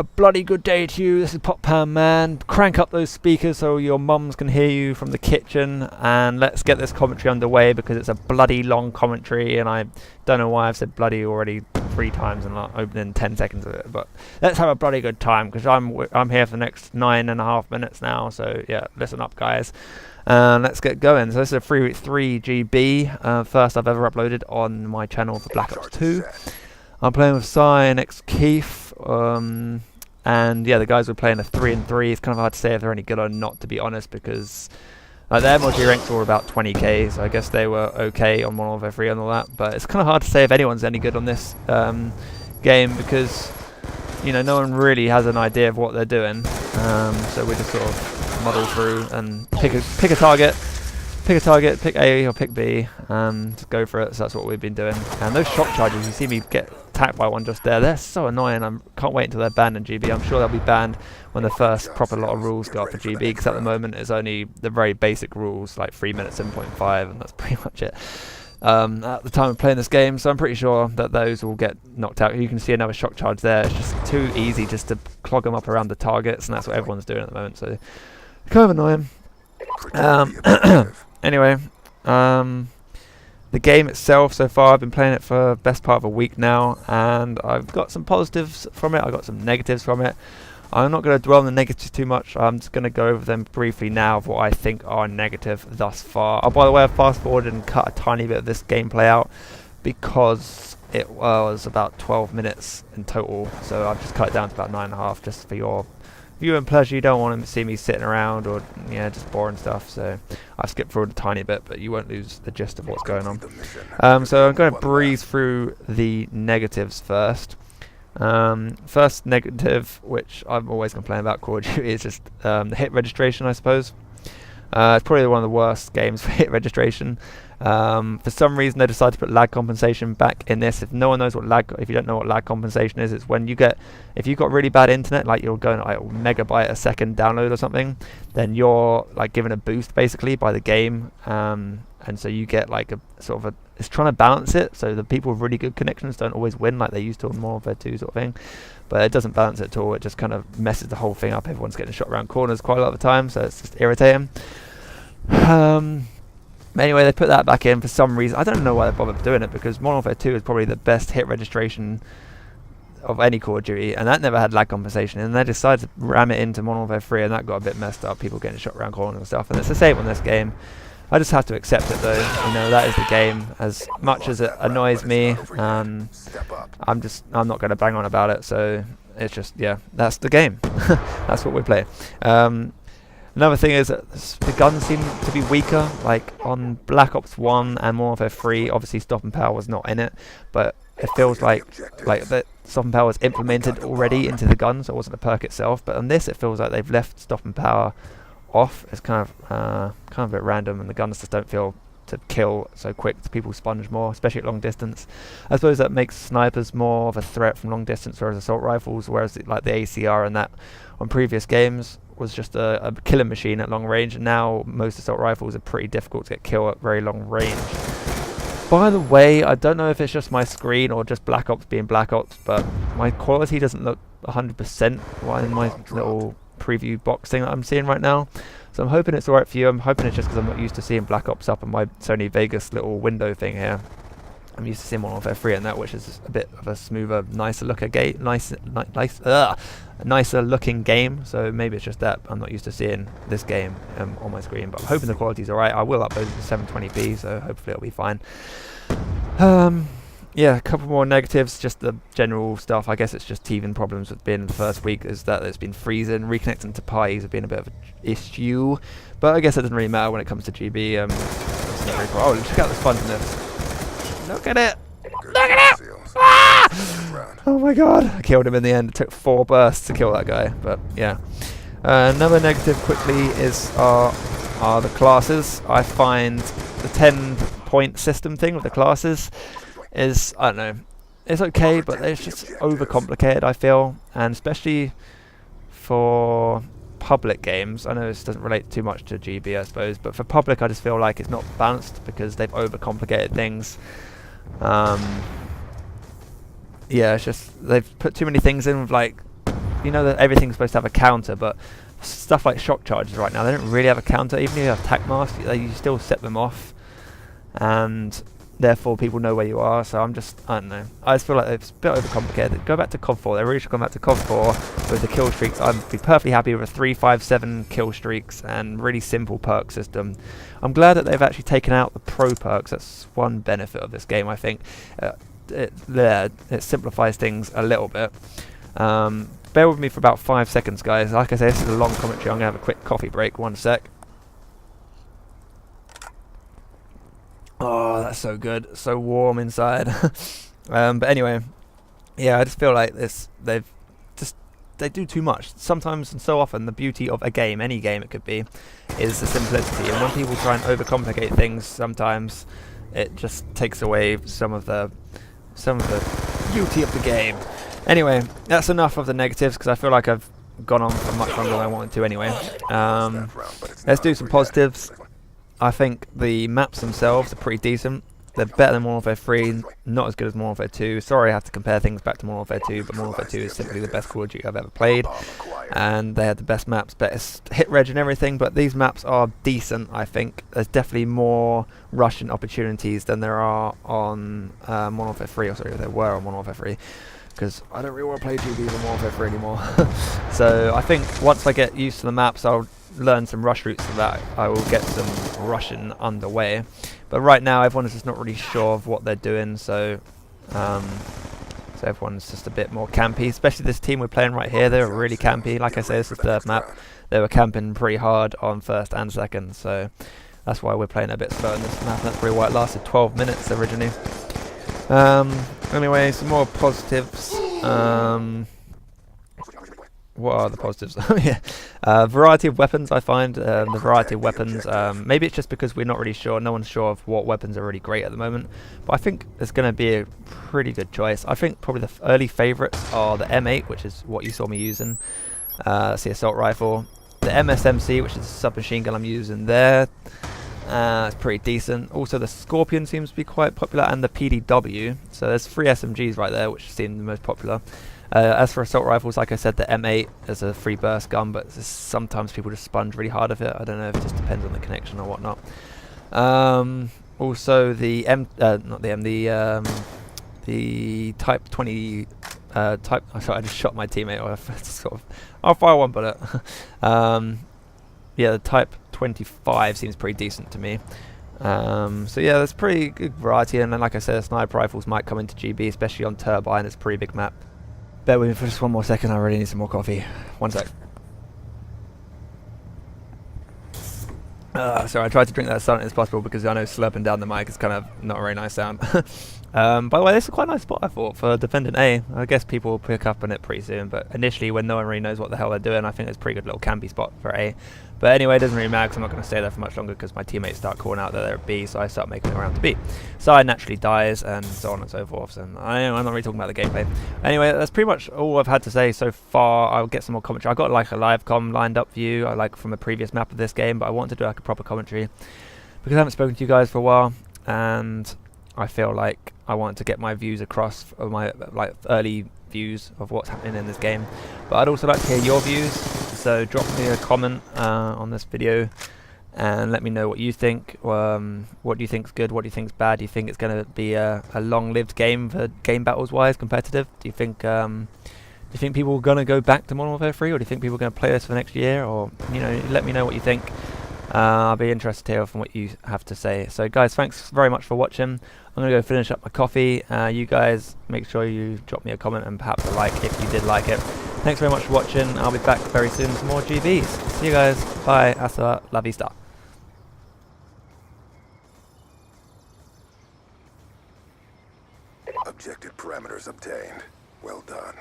A bloody good day to you. This is Pop Pan Man. Crank up those speakers so your mums can hear you from the kitchen, and let's get this commentary underway because it's a bloody long commentary, and I don't know why I've said bloody already 3 times and not opening 10 seconds of it, but let's have a bloody good time because I'm here for the next 9.5 minutes now. So yeah, listen up, guys. Let's get going. So this is a 3 GB, first I've ever uploaded on my channel for Black Ops 2. I'm playing with Cy and Keith, and yeah, the guys were playing a 3 and 3. It's kind of hard to say if they're any good or not, to be honest, because their MLG ranks were about 20k, so I guess they were okay on Modern Warfare 3 and all that. But it's kind of hard to say if anyone's any good on this game because, you know, no one really has an idea of what they're doing. So we just sort of muddle through and pick a target. Pick A or pick B, and go for it. So that's what we've been doing. And those shock charges, you see me get attacked by one just there. They're so annoying. I can't wait until they're banned in GB. I'm sure they'll be banned when the first proper lot of rules go up for GB, because at the moment it's only the very basic rules, like 3 minutes 7.5, and that's pretty much it. At the time of playing this game, so I'm pretty sure that those will get knocked out. You can see another shock charge there. It's just too easy just to clog them up around the targets, and that's what everyone's doing at the moment. So kind of annoying. Anyway, the game itself so far, I've been playing it for the best part of a week now, and I've got some positives from it, I've got some negatives from it. I'm not going to dwell on the negatives too much. I'm just going to go over them briefly now of what I think are negative thus far. Oh, by the way, I fast forwarded and cut a tiny bit of this gameplay out because it was about 12 minutes in total, so I've just cut it down to about 9.5 just for your viewing pleasure. You don't want to see me sitting around or just boring stuff, so I skipped forward a tiny bit, but you won't lose the gist of what's going on. So I'm going to breeze through the negatives first. First negative, which I'm always complaining about Call of Duty, is just the hit registration, I suppose. It's probably one of the worst games for hit registration. For some reason they decided to put lag compensation back in this. If no one knows what if you don't know what lag compensation is, it's when if you've got really bad internet, like you're going at like megabyte a second download or something, then you're like given a boost basically by the game, and so you get like a sort of it's trying to balance it, so the people with really good connections don't always win like they used to on Modern Warfare 2 sort of thing, but it doesn't balance it at all. It just kind of messes the whole thing up. Everyone's getting shot around corners quite a lot of the time, so it's just irritating. Anyway, they put that back in for some reason. I don't know why they bothered doing it, because Modern Warfare 2 is probably the best hit registration of any Call of Duty, and that never had lag compensation, and they decided to ram it into Modern Warfare 3, and that got a bit messed up, people getting shot around corners and stuff, and it's the same on this game. I just have to accept it though, you know, that is the game. As much as it annoys me, I'm not going to bang on about it, so it's just, yeah, that's the game. That's what we play. Another thing is that the guns seem to be weaker, like on Black Ops 1 and Modern Warfare 3, obviously Stop and Power was not in it, but it feels like that Stop and Power was implemented already into the guns, so it wasn't a perk itself, but on this it feels like they've left Stop and Power off. It's kind of a bit random, and the guns just don't feel to kill so quick. People sponge more, especially at long distance. I suppose that makes snipers more of a threat from long distance, whereas assault rifles, whereas like the ACR and that on previous games was just a killing machine at long range, and now most assault rifles are pretty difficult to get kill at very long range. By the way, I don't know if it's just my screen or just Black Ops being Black Ops, but my quality doesn't look 100% in my little preview box thing that I'm seeing right now, so I'm hoping it's alright for you. I'm hoping it's just because I'm not used to seeing Black Ops up on my Sony Vegas little window thing here. I'm used to seeing Modern Warfare 3 and that, which is a bit of a smoother, nicer looking game, so maybe it's just that I'm not used to seeing this game on my screen, but I'm hoping the quality's alright. I will upload it to 720p, so hopefully it'll be fine. Yeah, a couple more negatives, just the general stuff. I guess it's just teething problems with being in the first week, is that it's been freezing. Reconnecting to parties have been a bit of an issue, but I guess it doesn't really matter when it comes to GB. It's not very cool. Oh, check out the sponge in this. Look at it! Look at it! Ah! Oh my god, I killed him in the end. It took 4 bursts to kill that guy, but yeah. Another negative quickly is are the classes. I find the 10-point system thing with the classes is, I don't know, it's okay, but it's just overcomplicated, I feel, and especially for public games. I know this doesn't relate too much to GB, I suppose, but for public I just feel like it's not balanced because they've overcomplicated things. Yeah, it's just they've put too many things in with like you know that everything's supposed to have a counter, but stuff like shock charges right now, they don't really have a counter. Even if you have attack mask, you still set them off, and therefore people know where you are. So I don't know. I just feel like it's a bit overcomplicated. Go back to COD 4. They really should come back to COD 4 with the kill streaks. I'd be perfectly happy with a 3, 5, 7 kill streaks and really simple perk system. I'm glad that they've actually taken out the pro perks. That's one benefit of this game, I think. It simplifies things a little bit. Bear with me for about 5 seconds, guys. Like I say, this is a long commentary. I'm going to have a quick coffee break. 1 sec. Oh, that's so good. So warm inside. But anyway, yeah, I just feel like they do too much. Sometimes and so often, the beauty of a game, any game it could be, is the simplicity. And when people try and overcomplicate things, sometimes it just takes away some of the beauty of the game. Anyway, that's enough of the negatives, because I feel like I've gone on for much longer than I wanted to anyway. Let's do some positives. I think the maps themselves are pretty decent. They're better than Modern Warfare 3, not as good as Modern Warfare 2. Sorry I have to compare things back to Modern Warfare 2, but Modern Warfare 2 is simply the best Call of Duty I've ever played. And they had the best maps, best hit reg and everything, but these maps are decent, I think. There's definitely more Russian opportunities than there are on Modern Warfare 3, or sorry, there were on Modern Warfare 3. Because I don't really want to play GBs on Modern Warfare 3 anymore. So I think once I get used to the maps, I'll learn some rush routes so that I will get some Russian underway. But right now everyone is just not really sure of what they're doing, so everyone's just a bit more campy, especially this team we're playing right here. They're really campy. Like I say, this is the third map. They were camping pretty hard on first and second, so that's why we're playing a bit slow in this map. That's probably why it lasted 12 minutes originally. Anyway, some more positives. What are the positives? Yeah, variety of weapons. I find the variety of weapons. Maybe it's just because we're not really sure. No one's sure of what weapons are really great at the moment. But I think it's going to be a pretty good choice. I think probably the early favourites are the M8, which is what you saw me using. That's the assault rifle. The MSMC, which is the submachine gun I'm using there. It's pretty decent. Also, the Scorpion seems to be quite popular, and the PDW. So there's 3 SMGs right there, which seem the most popular. As for assault rifles, like I said, the M8 is a free burst gun, but sometimes people just sponge really hard of it. I don't know if it just depends on the connection or whatnot. Also, the the Type 20. Sorry, I just shot my teammate off. I'll fire one bullet. Yeah, the Type 25 seems pretty decent to me. So yeah, there's pretty good variety, and then like I said, the sniper rifles might come into GB, especially on Turbine. It's a pretty big map. Bear with me for just 1 more second, I really need some more coffee. 1 sec. Sorry, I tried to drink that as silent as possible because I know slurping down the mic is kind of not a very nice sound. By the way, this is quite a nice spot, I thought, for defending A. I guess people will pick up on it pretty soon, but initially, when no one really knows what the hell they're doing, I think it's a pretty good little campy spot for A. But anyway, it doesn't really matter because I'm not going to stay there for much longer because my teammates start calling out that they're at B, so I start making it around to B. Side naturally dies, and so on and so forth. And I'm not really talking about the gameplay. Anyway, that's pretty much all I've had to say so far. I'll get some more commentary. I've got like a live com lined up for you, like from a previous map of this game, but I want to do like a proper commentary because I haven't spoken to you guys for a while, and I feel like I want to get my views across, of my like early views of what's happening in this game. But I'd also like to hear your views, so drop me a comment on this video and let me know what you think. What do you think's good? What do you think's bad? Do you think it's going to be a long-lived game for game battles wise, competitive? Do you think people are going to go back to Modern Warfare 3, or do you think people are going to play this for next year? Or let me know what you think. I'll be interested to hear from what you have to say. So guys, thanks very much for watching. I'm going to go finish up my coffee. You guys make sure you drop me a comment and perhaps a like if you did like it. Thanks very much for watching. I'll be back very soon with some more GBs. See you guys. Bye. Hasta la vista. Objective parameters obtained. Well done.